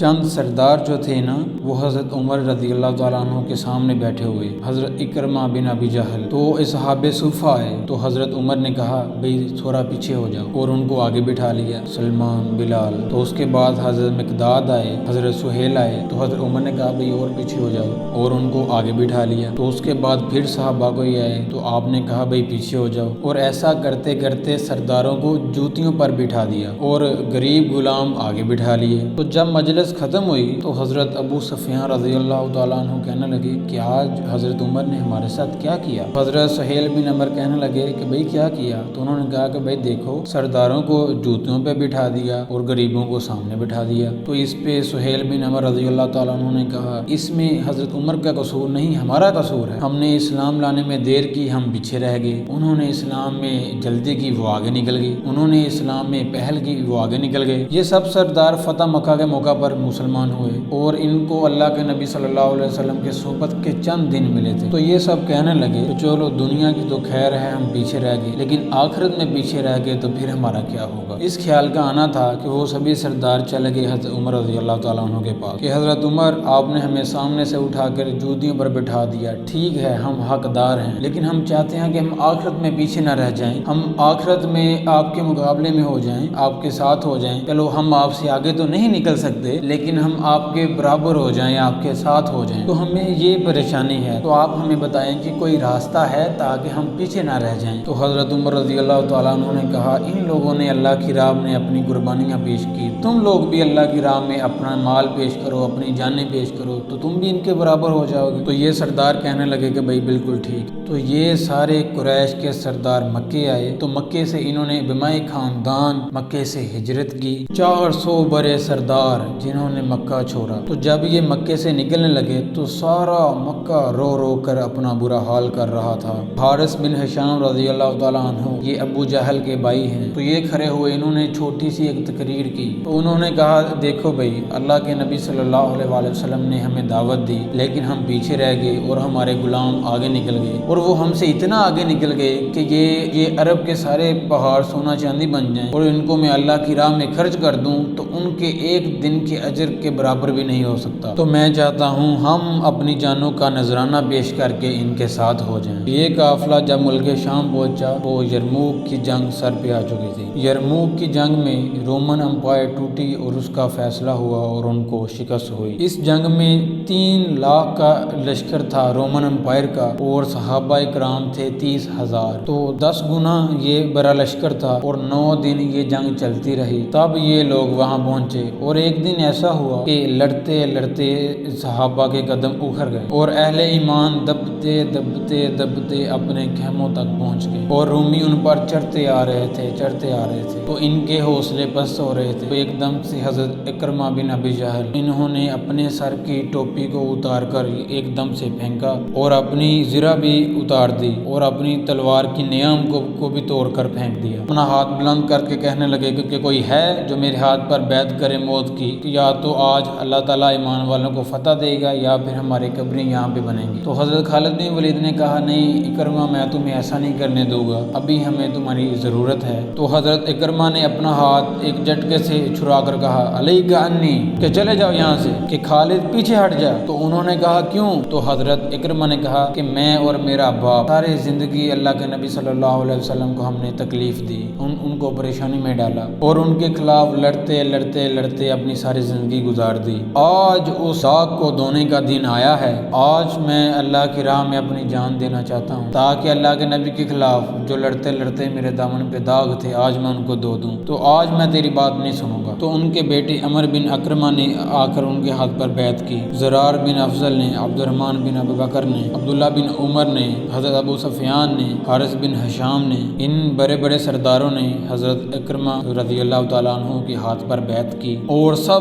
چند سردار جو تھے نا وہ حضرت عمر رضی اللہ تعالیٰ عنہ کے سامنے بیٹھے ہوئے، حضرت اکرمہ بن ابی جہل، تو اصحاب صفہ آئے تو حضرت عمر نے کہا بھئی تھوڑا پیچھے ہو جاؤ، اور ان کو آگے بٹھا لیا، سلمان، بلال۔ تو اس کے بعد حضرت مقداد آئے، حضرت سہیل آئے تو حضرت عمر نے کہا بھئی اور پیچھے ہو جاؤ، اور ان کو آگے بٹھا لیا۔ تو اس کے بعد پھر صحابہ کوئی آئے تو آپ نے کہا بھئی پیچھے ہو جاؤ، اور ایسا کرتے کرتے سرداروں کو جوتیوں پر بٹھا دیا اور غریب غلام آگے بٹھا لیے۔ تو جب مجلس ختم ہوئی تو حضرت ابو سفیان رضی اللہ تعالیٰ عنہ کہنے لگے کہ آج حضرت عمر نے ہمارے ساتھ کیا کیا؟ حضرت سہیل بن عمر کہنے لگے کہ بھئی کیا کیا؟ تو انہوں نے کہا کہ بھئی دیکھو، سرداروں کو جوتیوں پہ بٹھا دیا اور غریبوں کو سامنے بٹھا دیا۔ تو اس پہ سہیل بن عمر رضی اللہ تعالیٰ عنہ نے کہا اس میں حضرت عمر کا قصور نہیں، ہمارا قصور ہے، ہم نے اسلام لانے میں دیر کی، ہم پیچھے رہ گئے، انہوں نے اسلام میں جلدی کی، وہ آگے نکل گئی، انہوں نے اسلام میں پہل کی، وہ آگے نکل گئے۔ یہ سب سردار فتح مکہ کے موقع پر مسلمان ہوئے اور ان کو اللہ کے نبی صلی اللہ علیہ وسلم کے صحبت کے چند دن ملے تھے۔ تو یہ سب کہنے لگے کہ چلو دنیا کی تو خیر ہے، ہم پیچھے رہ گئے، لیکن آخرت میں پیچھے رہ گئے تو پھر ہمارا کیا ہوگا؟ اس خیال کا آنا تھا کہ وہ سبھی سردار چلے گئے حضرت عمر رضی اللہ تعالیٰ عنہ کے پاس کہ حضرت عمر آپ نے ہمیں سامنے سے اٹھا کر جوتیوں پر بٹھا دیا، ٹھیک ہے ہم حقدار ہیں، لیکن ہم چاہتے ہیں کہ ہم آخرت میں پیچھے نہ رہ جائیں، ہم آخرت میں آپ کے مقابلے میں ہو جائیں، آپ کے ساتھ ہو جائیں، چلو ہم آپ سے آگے تو نہیں نکل سکتے لیکن ہم آپ کے برابر ہو جائیں، آپ کے ساتھ ہو جائیں، تو ہمیں یہ پریشانی ہے، تو آپ ہمیں بتائیں کہ کوئی راستہ ہے تاکہ ہم پیچھے نہ رہ جائیں۔ تو حضرت عمر رضی اللہ تعالیٰ عنہ نے کہا ان لوگوں نے اللہ کی راہ میں اپنی قربانیاں پیش کی، تم لوگ بھی اللہ کی راہ میں اپنا مال پیش کرو، اپنی جانیں پیش کرو تو تم بھی ان کے برابر ہو جاؤ گے۔ تو یہ سردار کہنے لگے کہ بھائی بالکل ٹھیک۔ تو یہ سارے قریش کے سردار مکے آئے، تو مکے سے انہوں نے بمائے خاندان مکے سے ہجرت کی، 400 بڑے سردار جنہوں نے مکہ چھوڑا۔ تو جب یہ مکے سے نکلنے لگے تو سارا مکہ رو رو کر اپنا برا حال کر رہا تھا۔ حارث بن ہشام رضی اللہ تعالیٰ عنہ یہ ابو جہل کے بھائی ہیں، تو یہ کھڑے ہوئے، انہوں نے چھوٹی سی ایک تقریر کی، تو انہوں نے کہا دیکھو بھائی اللہ کے نبی صلی اللہ علیہ وسلم نے ہمیں دعوت دی لیکن ہم پیچھے رہ گئے اور ہمارے غلام آگے نکل گئے، اور وہ ہم سے اتنا آگے نکل گئے کہ یہ عرب کے سارے پہاڑ سونا چاندی بن جائیں اور ان کو میں اللہ کی راہ میں خرچ کر دوں تو ان کے ایک دن کے اجر کے برابر بھی نہیں ہو سکتا۔ تو میں چاہتا ہوں ہم اپنی جانوں کا نذرانہ پیش کر کے ان کے ساتھ ہو جائیں۔ یہ قافلہ جب ملک شام پہنچا وہ یرموک کی جنگ سر پہ آ چکی تھی۔ یرموک کی جنگ میں رومن امپائر ٹوٹی اور اس کا فیصلہ ہوا اور ان کو شکست ہوئی۔ اس جنگ میں 3 لاکھ کا لشکر تھا رومن امپائر کا اور صحابہ کرام تھے 30,000، تو 10 گنا یہ بڑا لشکر تھا، اور 9 دن یہ جنگ چلتی رہی، تب یہ لوگ وہاں پہنچے، اور ایک دن ایسا ہوا کہ لڑتے لڑتے صحابہ کے قدم اکھڑ گئے اور اہل ایمان دبتے دبتے دبتے اپنے خیموں تک پہنچ گئے، اور رومی ان پر چڑھتے آ رہے تھے تو ان کے حوصلے پست ہو رہے تھے۔ تو ایک دم سے حضرت اکرمہ بن ابی جہل انہوں نے اپنے سر کی ٹوپی کو اتار کر ایک دم سے پھینکا اور اپنی زرہ بھی اتار دی اور اپنی تلوار کی نیام کو بھی توڑ کر پھینک دیا، اپنا ہاتھ بلند کر کے کہنے لگے کہ کوئی ہے جو میرے ہاتھ پر بیعت کرے موت کی، یا تو آج اللہ تعالیٰ ایمان والوں کو فتح دے گا یا پھر ہماری قبریں یہاں پہ بنیں گی۔ تو حضرت خالد بن ولید نے کہا نہیں اکرمہ میں تمہیں ایسا نہیں کرنے دوں گا، ابھی ہمیں تمہاری ضرورت ہے۔ تو حضرت اکرمہ نے اپنا ہاتھ ایک جھٹکے سے چھڑا کر کہا علیک انی، کہ چلے جاؤ یہاں سے، کہ خالد پیچھے ہٹ جا۔ تو انہوں نے کہا کیوں؟ تو حضرت اکرمہ نے کہا کہ میں اور میرا باپ ساری زندگی اللہ کے نبی صلی اللہ علیہ وسلم کو ہم نے تکلیف دی، ان کو پریشانی میں ڈالا اور ان کے خلاف لڑتے لڑتے لڑتے اپنی ساری زندگی گزار دی۔ آج اس داغ کو دھونے کا دن آیا ہے، آج میں اللہ کی راہ میں اپنی جان دینا چاہتا ہوں تاکہ اللہ کے نبی کے خلاف جو لڑتے لڑتے میرے دامن پہ داغ تھے آج میں ان کو دھو دوں، تو آج میں تیری بات نہیں سنوں گا۔ تو ان کے بیٹے عمر بن اکرمہ نے آ کر ان کے ہاتھ پر بیعت کی، زرار بن افضل نے، عبد الرحمن بن ابی بکر نے، عبداللہ بن عمر نے، حضرت ابو سفیان نے، حارث بن ہشام نے، ان بڑے بڑے سرداروں نے حضرت اکرمہ رضی اللہ تعالیٰ عنہ کے ہاتھ پر بیعت کی، اور سب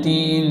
3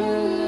Hmm.